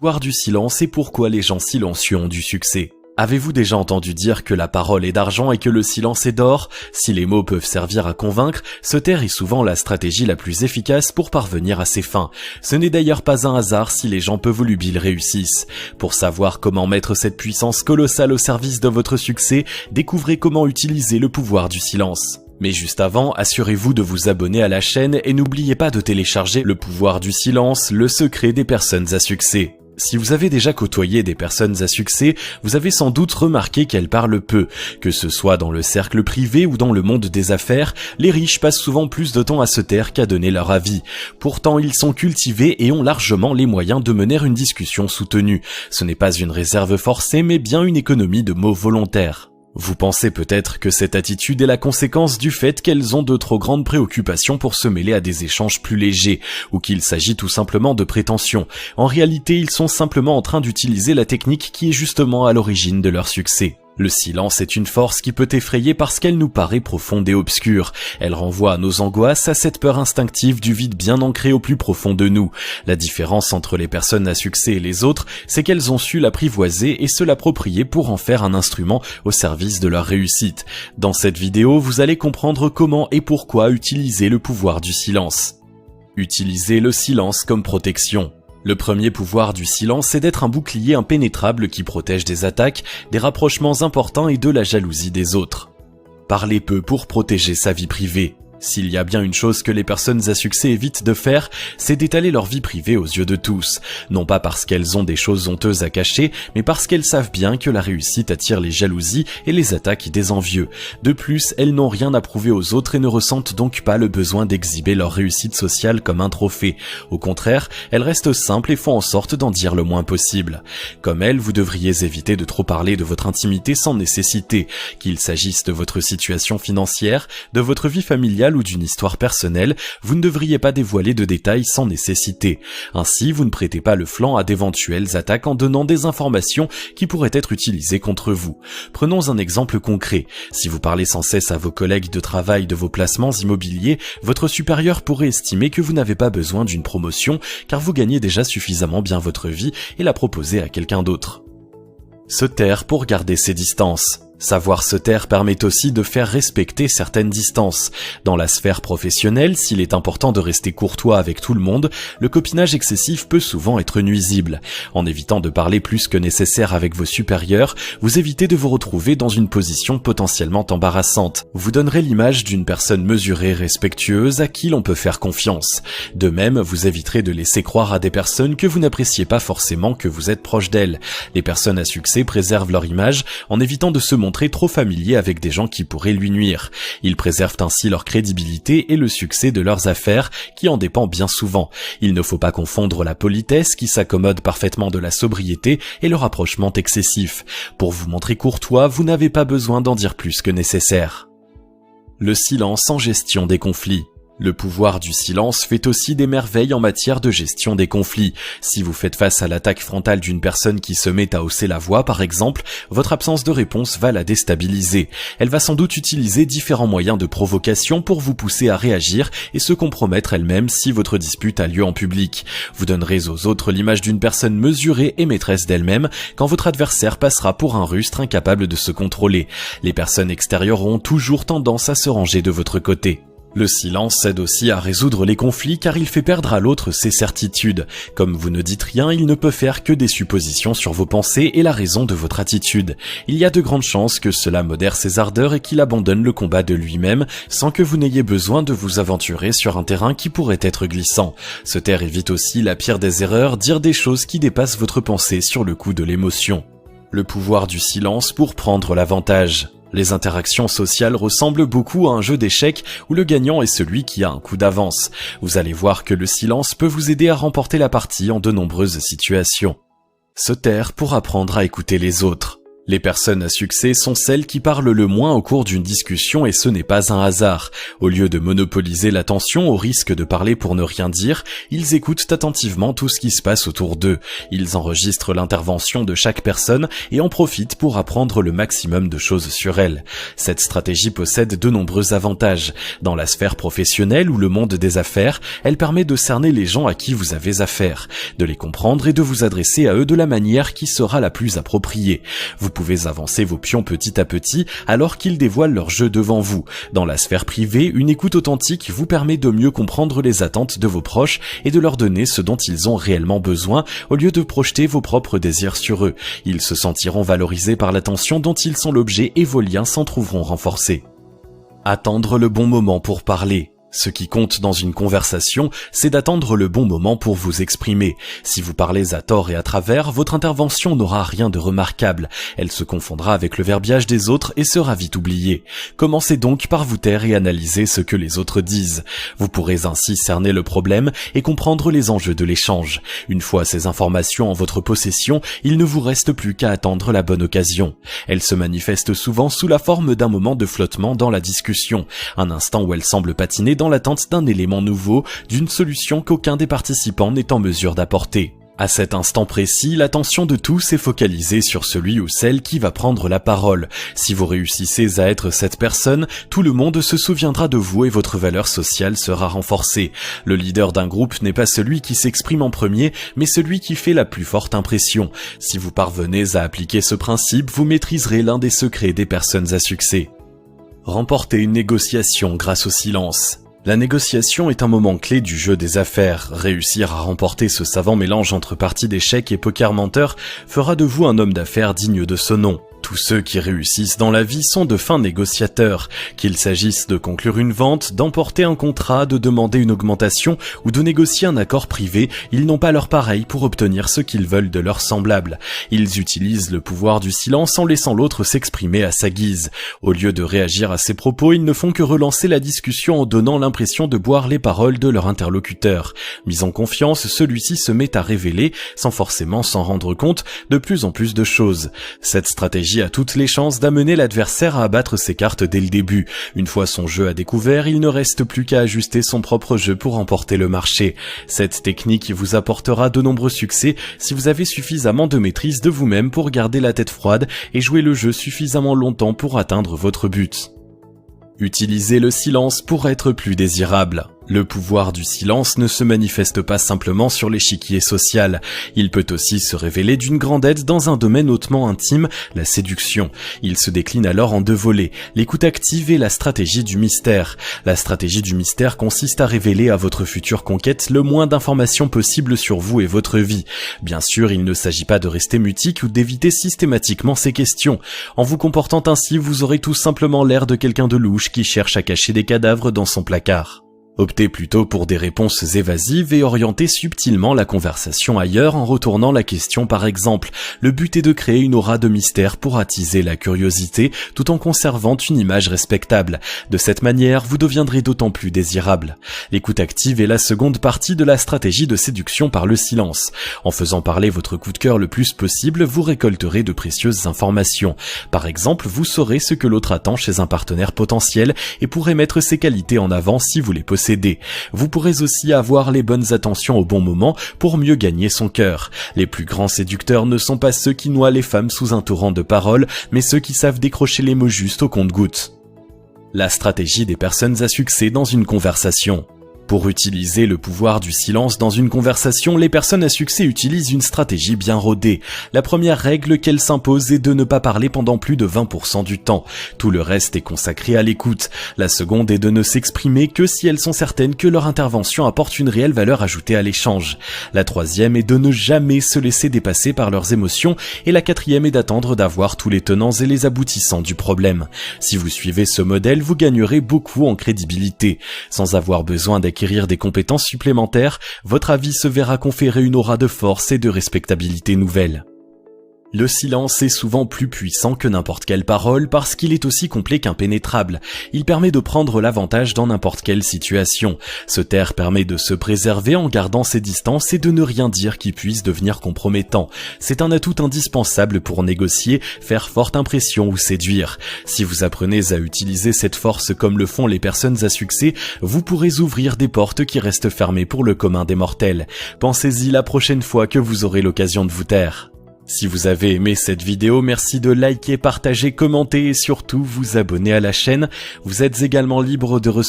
Pouvoir du silence et pourquoi les gens silencieux ont du succès. Avez-vous déjà entendu dire que la parole est d'argent et que le silence est d'or? Si les mots peuvent servir à convaincre, se taire est souvent la stratégie la plus efficace pour parvenir à ses fins. Ce n'est d'ailleurs pas un hasard si les gens peu volubiles réussissent. Pour savoir comment mettre cette puissance colossale au service de votre succès, découvrez comment utiliser le pouvoir du silence. Mais juste avant, assurez-vous de vous abonner à la chaîne et n'oubliez pas de télécharger Le pouvoir du silence, le secret des personnes à succès. Si vous avez déjà côtoyé des personnes à succès, vous avez sans doute remarqué qu'elles parlent peu. Que ce soit dans le cercle privé ou dans le monde des affaires, les riches passent souvent plus de temps à se taire qu'à donner leur avis. Pourtant, ils sont cultivés et ont largement les moyens de mener une discussion soutenue. Ce n'est pas une réserve forcée, mais bien une économie de mots volontaires. Vous pensez peut-être que cette attitude est la conséquence du fait qu'elles ont de trop grandes préoccupations pour se mêler à des échanges plus légers, ou qu'il s'agit tout simplement de prétentions. En réalité, ils sont simplement en train d'utiliser la technique qui est justement à l'origine de leur succès. Le silence est une force qui peut effrayer parce qu'elle nous paraît profonde et obscure. Elle renvoie à nos angoisses, à cette peur instinctive du vide bien ancré au plus profond de nous. La différence entre les personnes à succès et les autres, c'est qu'elles ont su l'apprivoiser et se l'approprier pour en faire un instrument au service de leur réussite. Dans cette vidéo, vous allez comprendre comment et pourquoi utiliser le pouvoir du silence. Utilisez le silence comme protection. Le premier pouvoir du silence est d'être un bouclier impénétrable qui protège des attaques, des rapprochements importants et de la jalousie des autres. Parler peu pour protéger sa vie privée. S'il y a bien une chose que les personnes à succès évitent de faire, c'est d'étaler leur vie privée aux yeux de tous. Non pas parce qu'elles ont des choses honteuses à cacher, mais parce qu'elles savent bien que la réussite attire les jalousies et les attaques des envieux. De plus, elles n'ont rien à prouver aux autres et ne ressentent donc pas le besoin d'exhiber leur réussite sociale comme un trophée. Au contraire, elles restent simples et font en sorte d'en dire le moins possible. Comme elles, vous devriez éviter de trop parler de votre intimité sans nécessité, qu'il s'agisse de votre situation financière, de votre vie familiale ou d'une histoire personnelle, vous ne devriez pas dévoiler de détails sans nécessité. Ainsi, vous ne prêtez pas le flanc à d'éventuelles attaques en donnant des informations qui pourraient être utilisées contre vous. Prenons un exemple concret. Si vous parlez sans cesse à vos collègues de travail de vos placements immobiliers, votre supérieur pourrait estimer que vous n'avez pas besoin d'une promotion car vous gagnez déjà suffisamment bien votre vie et la proposer à quelqu'un d'autre. Se taire pour garder ses distances. Savoir se taire permet aussi de faire respecter certaines distances. Dans la sphère professionnelle, s'il est important de rester courtois avec tout le monde, le copinage excessif peut souvent être nuisible. En évitant de parler plus que nécessaire avec vos supérieurs, vous évitez de vous retrouver dans une position potentiellement embarrassante. Vous donnerez l'image d'une personne mesurée, respectueuse, à qui l'on peut faire confiance. De même, vous éviterez de laisser croire à des personnes que vous n'appréciez pas forcément que vous êtes proche d'elles. Les personnes à succès préservent leur image en évitant de se montrer trop familier avec des gens qui pourraient lui nuire. Ils préservent ainsi leur crédibilité et le succès de leurs affaires qui en dépend bien souvent. Il ne faut pas confondre la politesse qui s'accommode parfaitement de la sobriété et le rapprochement excessif. Pour vous montrer courtois, vous n'avez pas besoin d'en dire plus que nécessaire. Le silence en gestion des conflits. Le pouvoir du silence fait aussi des merveilles en matière de gestion des conflits. Si vous faites face à l'attaque frontale d'une personne qui se met à hausser la voix, par exemple, votre absence de réponse va la déstabiliser. Elle va sans doute utiliser différents moyens de provocation pour vous pousser à réagir et se compromettre elle-même si votre dispute a lieu en public. Vous donnerez aux autres l'image d'une personne mesurée et maîtresse d'elle-même quand votre adversaire passera pour un rustre incapable de se contrôler. Les personnes extérieures auront toujours tendance à se ranger de votre côté. Le silence aide aussi à résoudre les conflits car il fait perdre à l'autre ses certitudes. Comme vous ne dites rien, il ne peut faire que des suppositions sur vos pensées et la raison de votre attitude. Il y a de grandes chances que cela modère ses ardeurs et qu'il abandonne le combat de lui-même sans que vous n'ayez besoin de vous aventurer sur un terrain qui pourrait être glissant. Se taire évite aussi la pire des erreurs, dire des choses qui dépassent votre pensée sur le coup de l'émotion. Le pouvoir du silence pour prendre l'avantage. Les interactions sociales ressemblent beaucoup à un jeu d'échecs où le gagnant est celui qui a un coup d'avance. Vous allez voir que le silence peut vous aider à remporter la partie en de nombreuses situations. Se taire pour apprendre à écouter les autres. Les personnes à succès sont celles qui parlent le moins au cours d'une discussion et ce n'est pas un hasard. Au lieu de monopoliser l'attention au risque de parler pour ne rien dire, ils écoutent attentivement tout ce qui se passe autour d'eux. Ils enregistrent l'intervention de chaque personne et en profitent pour apprendre le maximum de choses sur elle. Cette stratégie possède de nombreux avantages. Dans la sphère professionnelle ou le monde des affaires, elle permet de cerner les gens à qui vous avez affaire, de les comprendre et de vous adresser à eux de la manière qui sera la plus appropriée. Vous pouvez avancer vos pions petit à petit alors qu'ils dévoilent leur jeu devant vous. Dans la sphère privée, une écoute authentique vous permet de mieux comprendre les attentes de vos proches et de leur donner ce dont ils ont réellement besoin au lieu de projeter vos propres désirs sur eux. Ils se sentiront valorisés par l'attention dont ils sont l'objet et vos liens s'en trouveront renforcés. Attendre le bon moment pour parler. Ce qui compte dans une conversation, c'est d'attendre le bon moment pour vous exprimer. Si vous parlez à tort et à travers, votre intervention n'aura rien de remarquable. Elle se confondra avec le verbiage des autres et sera vite oubliée. Commencez donc par vous taire et analyser ce que les autres disent. Vous pourrez ainsi cerner le problème et comprendre les enjeux de l'échange. Une fois ces informations en votre possession, il ne vous reste plus qu'à attendre la bonne occasion. Elle se manifeste souvent sous la forme d'un moment de flottement dans la discussion, un instant où elle semble patiner dans l'attente d'un élément nouveau, d'une solution qu'aucun des participants n'est en mesure d'apporter. À cet instant précis, l'attention de tous est focalisée sur celui ou celle qui va prendre la parole. Si vous réussissez à être cette personne, tout le monde se souviendra de vous et votre valeur sociale sera renforcée. Le leader d'un groupe n'est pas celui qui s'exprime en premier, mais celui qui fait la plus forte impression. Si vous parvenez à appliquer ce principe, vous maîtriserez l'un des secrets des personnes à succès. Remporter une négociation grâce au silence. La négociation est un moment clé du jeu des affaires. Réussir à remporter ce savant mélange entre partie d'échecs et poker menteur fera de vous un homme d'affaires digne de ce nom. Tous ceux qui réussissent dans la vie sont de fins négociateurs. Qu'il s'agisse de conclure une vente, d'emporter un contrat, de demander une augmentation ou de négocier un accord privé, ils n'ont pas leur pareil pour obtenir ce qu'ils veulent de leurs semblables. Ils utilisent le pouvoir du silence en laissant l'autre s'exprimer à sa guise. Au lieu de réagir à ses propos, ils ne font que relancer la discussion en donnant l'impression de boire les paroles de leur interlocuteur. Mis en confiance, celui-ci se met à révéler, sans forcément s'en rendre compte, de plus en plus de choses. Cette stratégie a toutes les chances d'amener l'adversaire à abattre ses cartes dès le début. Une fois son jeu à découvert, il ne reste plus qu'à ajuster son propre jeu pour remporter le marché. Cette technique vous apportera de nombreux succès si vous avez suffisamment de maîtrise de vous-même pour garder la tête froide et jouer le jeu suffisamment longtemps pour atteindre votre but. Utilisez le silence pour être plus désirable. Le pouvoir du silence ne se manifeste pas simplement sur l'échiquier social. Il peut aussi se révéler d'une grande aide dans un domaine hautement intime, la séduction. Il se décline alors en deux volets, l'écoute active et la stratégie du mystère. La stratégie du mystère consiste à révéler à votre future conquête le moins d'informations possible sur vous et votre vie. Bien sûr, il ne s'agit pas de rester mutique ou d'éviter systématiquement ces questions. En vous comportant ainsi, vous aurez tout simplement l'air de quelqu'un de louche qui cherche à cacher des cadavres dans son placard. Optez plutôt pour des réponses évasives et orientez subtilement la conversation ailleurs en retournant la question par exemple. Le but est de créer une aura de mystère pour attiser la curiosité tout en conservant une image respectable. De cette manière, vous deviendrez d'autant plus désirable. L'écoute active est la seconde partie de la stratégie de séduction par le silence. En faisant parler votre coup de cœur le plus possible, vous récolterez de précieuses informations. Par exemple, vous saurez ce que l'autre attend chez un partenaire potentiel et pourrez mettre ses qualités en avant si vous les possédez. Vous pourrez aussi avoir les bonnes attentions au bon moment pour mieux gagner son cœur. Les plus grands séducteurs ne sont pas ceux qui noient les femmes sous un torrent de paroles, mais ceux qui savent décrocher les mots justes au compte-gouttes. La stratégie des personnes à succès dans une conversation. Pour utiliser le pouvoir du silence dans une conversation, les personnes à succès utilisent une stratégie bien rodée. La première règle qu'elles s'imposent est de ne pas parler pendant plus de 20% du temps. Tout le reste est consacré à l'écoute. La seconde est de ne s'exprimer que si elles sont certaines que leur intervention apporte une réelle valeur ajoutée à l'échange. La troisième est de ne jamais se laisser dépasser par leurs émotions et la quatrième est d'attendre d'avoir tous les tenants et les aboutissants du problème. Si vous suivez ce modèle, vous gagnerez beaucoup en crédibilité. Sans avoir besoin d'acquérir des compétences supplémentaires, votre avis se verra conférer une aura de force et de respectabilité nouvelle. Le silence est souvent plus puissant que n'importe quelle parole parce qu'il est aussi complet qu'impénétrable. Il permet de prendre l'avantage dans n'importe quelle situation. Se taire permet de se préserver en gardant ses distances et de ne rien dire qui puisse devenir compromettant. C'est un atout indispensable pour négocier, faire forte impression ou séduire. Si vous apprenez à utiliser cette force comme le font les personnes à succès, vous pourrez ouvrir des portes qui restent fermées pour le commun des mortels. Pensez-y la prochaine fois que vous aurez l'occasion de vous taire. Si vous avez aimé cette vidéo, merci de liker, partager, commenter et surtout vous abonner à la chaîne. Vous êtes également libre de recevoir